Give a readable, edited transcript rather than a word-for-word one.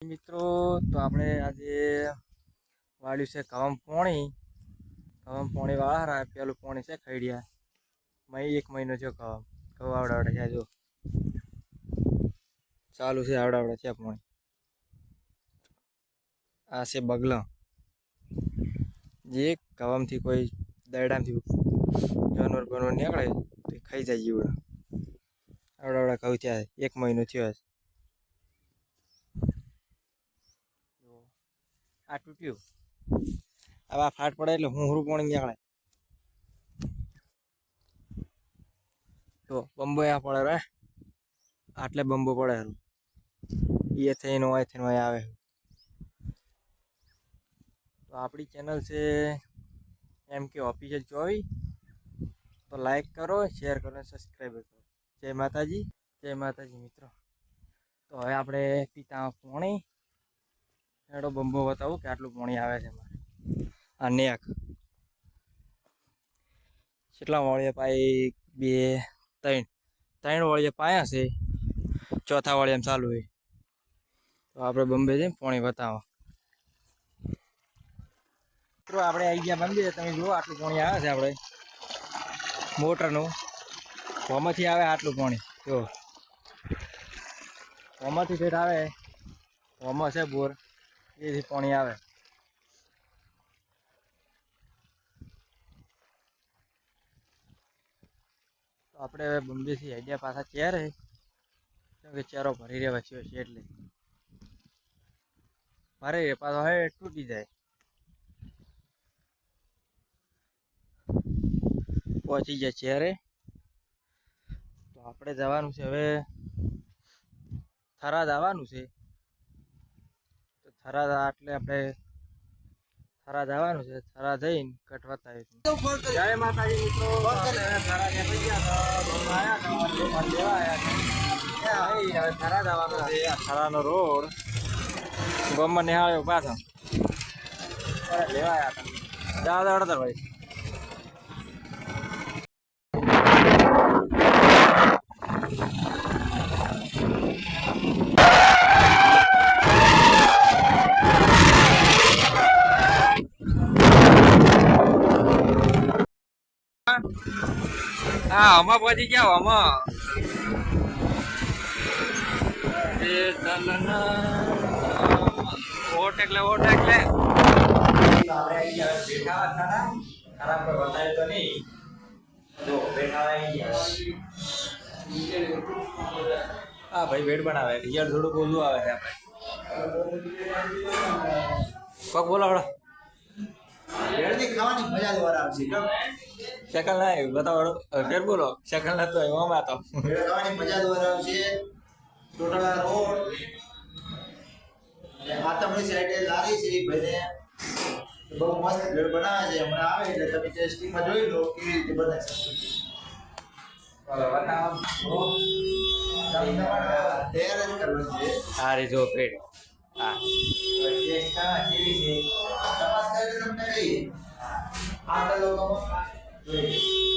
મિત્રો તો આપણે આજે વાળ્યું છે કવમ પોણી વાળા પેલું પોણી છે ખૈડિયા એક મહિનો થયો કવ આવડાવડે છે જો ચાલુ છે આવડાવડે છે પોણી આ છે બગલા જે કવમથી કોઈ દરડામથી જાનવર બનવર નીકળે તો ખાઈ જાય જીવડા આવડાવડા કહું ત્યાં 1 મહિનો થયો છે આ તૂટ્યું હવે આ ફાટ પડે એટલે હું પાણી નીકળે તો બંબો આ પડે રે આટલે બંબો પડે એ થઈને હોય થઈને હોય આવે તો આપણી ચેનલ છે એમ કે ઓફિશિયલ 24 તો લાઈક કરો શેર કરો સબસ્ક્રાઈબ કરો જય માતાજી મિત્રો તો હવે આપણે પીતા પાણી એડો બંબો બતાવું કે આટલું પાણી આવે છે મારે આ નેક કેટલા વાળીએ પાઈ 2 3 વાળીએ પાયા છે ચોથા વાળી એમ ચાલુ હોય તો આપણે બંબે જઈને પાણી બતાવો મિત્રો આપણે આવી ગયા બંબે તમે જુઓ આટલું પાણી આવે છે આપણે મોટરનું હોમાંથી આવે આટલું પાણી જો હોમાંથી ફેર આવે હોમાં છે બોર એથી પાણી આવે તો આપણે હવે બંબેથી આઈડિયા પાછા ચેરે કેમ કે ચેરો ભરી રહેવા છે એટલે ભરે પાછો હે તૂટી જાય પહોંચી જાય ચેરે તો આપણે જવાનું છે હવે થરાદ આવવાનું છે તો થરાદ એટલે આપણે થરાદ આવવાનું છે થરાદ જઈને કટવાતા જય માતાજી મિત્રો હવે થરાદ આવવાનો છે આ થરાનો રોડ ગામમાં નિહાળ્યો પાછો લેવાયા દાદા અડધા ભાઈ હા હમણાં પહોંચી ગયા હમણાં ઓટ એટલે ખરાબ કોઈ બતાવે તો નહીં જો બેઠા આવી ગયા હા ભાઈ બેડ બનાવે રિયલ થોડું બોલવું આવે છે આપણે કોક બોલો હળો ખાવાની મજા દ્વારા આવશે શકલ ના બતાવો ફેર બોલો શકલ ના તો એમાં તો ખાવાની મજા દ્વારા આવશે ટોટલા રોડ અને આતમની સાઈડે લારી છે ભાઈને બહુ મસ્ત ઘર બનાવે છે હમણાં આવે એટલે તમે ટેસ્ટિંગમાં જોઈ લો કેવી રીતે બને છે તૈયાર જ કરવું છે આ રે જો પેડ હા ટેસ્ટ કેવી છે તપાસ કરીને તમને કહીએ આ લોકો જોઈએ